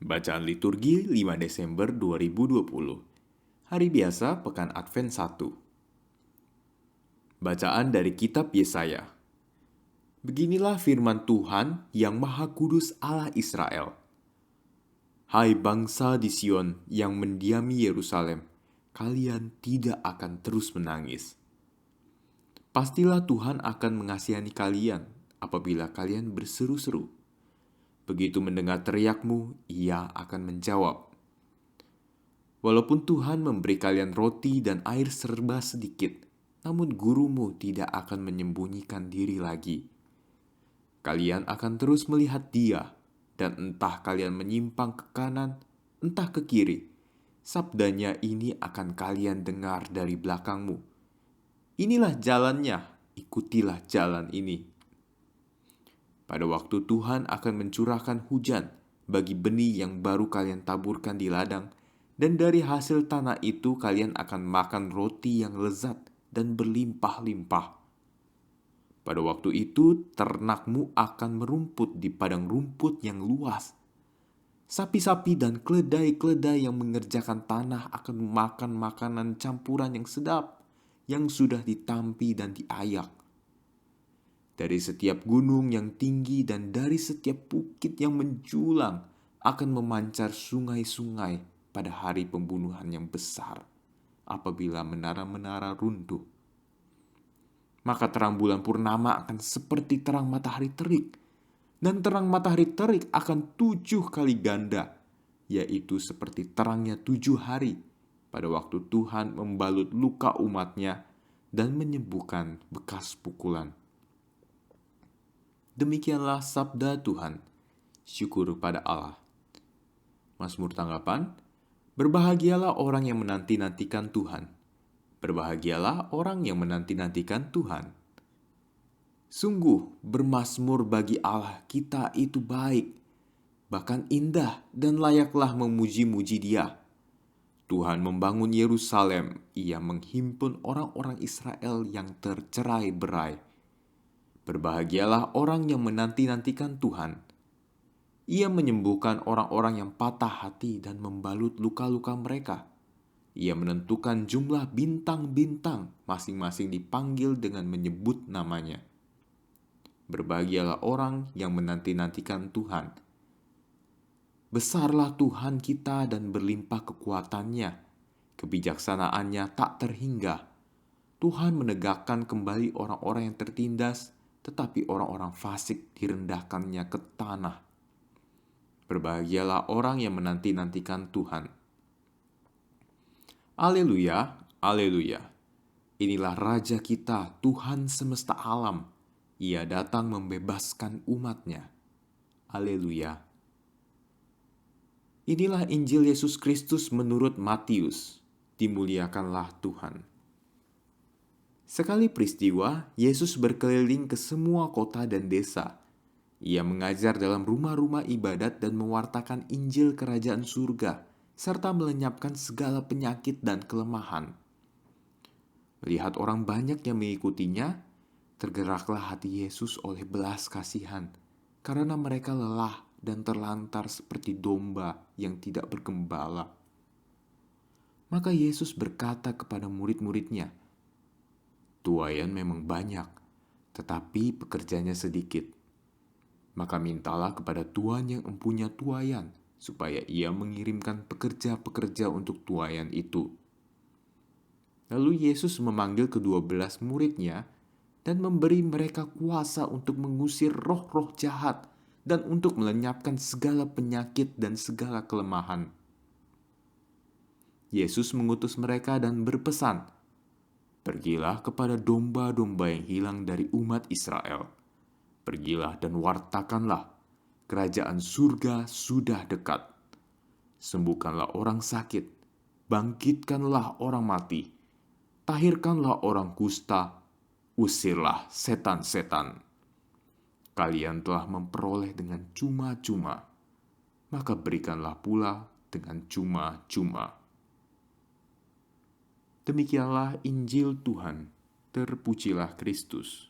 Bacaan liturgi 5 Desember 2020. Hari biasa Pekan Advent 1. Bacaan dari kitab Yesaya. Beginilah firman Tuhan yang Maha Kudus Allah Israel. Hai bangsa di Sion yang mendiami Yerusalem, kalian tidak akan terus menangis. Pastilah Tuhan akan mengasihani kalian apabila kalian berseru-seru. Begitu mendengar teriakmu, Ia akan menjawab. Walaupun Tuhan memberi kalian roti dan air serba sedikit, namun gurumu tidak akan menyembunyikan diri lagi. Kalian akan terus melihat Dia, dan entah kalian menyimpang ke kanan, entah ke kiri, sabdanya ini akan kalian dengar dari belakangmu. Inilah jalannya, ikutilah jalan ini. Pada waktu Tuhan akan mencurahkan hujan bagi benih yang baru kalian taburkan di ladang, dan dari hasil tanah itu kalian akan makan roti yang lezat dan berlimpah-limpah. Pada waktu itu ternakmu akan merumput di padang rumput yang luas. Sapi-sapi dan keledai-keledai yang mengerjakan tanah akan makan makanan campuran yang sedap, yang sudah ditampi dan diayak. Dari setiap gunung yang tinggi dan dari setiap bukit yang menjulang akan memancar sungai-sungai pada hari pembunuhan yang besar, apabila menara-menara runtuh. Maka terang bulan purnama akan seperti terang matahari terik, dan terang matahari terik akan 7 kali ganda, yaitu seperti terangnya 7 hari, pada waktu Tuhan membalut luka umatnya dan menyembuhkan bekas pukulan. Demikianlah sabda Tuhan. Syukur pada Allah. Mazmur tanggapan, berbahagialah orang yang menanti-nantikan Tuhan. Berbahagialah orang yang menanti-nantikan Tuhan. Sungguh bermazmur bagi Allah kita itu baik, bahkan indah dan layaklah memuji-muji Dia. Tuhan membangun Yerusalem, Ia menghimpun orang-orang Israel yang tercerai-berai. Berbahagialah orang yang menanti-nantikan Tuhan. Ia menyembuhkan orang-orang yang patah hati dan membalut luka-luka mereka. Ia menentukan jumlah bintang-bintang, masing-masing dipanggil dengan menyebut namanya. Berbahagialah orang yang menanti-nantikan Tuhan. Besarlah Tuhan kita dan berlimpah kekuatannya. Kebijaksanaannya tak terhingga. Tuhan menegakkan kembali orang-orang yang tertindas, tetapi orang-orang fasik direndahkannya ke tanah. Berbahagialah orang yang menanti-nantikan Tuhan. Haleluya, haleluya. Inilah Raja kita, Tuhan semesta alam. Ia datang membebaskan umatnya. Haleluya. Inilah Injil Yesus Kristus menurut Matius. Dimuliakanlah Tuhan. Sekali peristiwa, Yesus berkeliling ke semua kota dan desa. Ia mengajar dalam rumah-rumah ibadat dan mewartakan Injil Kerajaan Surga, serta melenyapkan segala penyakit dan kelemahan. Melihat orang banyak yang mengikutinya, tergeraklah hati Yesus oleh belas kasihan, karena mereka lelah dan terlantar seperti domba yang tidak bergembala. Maka Yesus berkata kepada murid-muridnya, "Tuaian memang banyak, tetapi pekerjanya sedikit. Maka mintalah kepada Tuhan yang empunya tuaian, supaya ia mengirimkan pekerja-pekerja untuk tuaian itu." Lalu Yesus memanggil ke-12 muridnya dan memberi mereka kuasa untuk mengusir roh-roh jahat dan untuk melenyapkan segala penyakit dan segala kelemahan. Yesus mengutus mereka dan berpesan, "Pergilah kepada domba-domba yang hilang dari umat Israel. Pergilah dan wartakanlah, kerajaan surga sudah dekat. Sembuhkanlah orang sakit, bangkitkanlah orang mati, tahirkanlah orang kusta, usirlah setan-setan. Kalian telah memperoleh dengan cuma-cuma, maka berikanlah pula dengan cuma-cuma." Demikianlah Injil Tuhan. Terpujilah Kristus.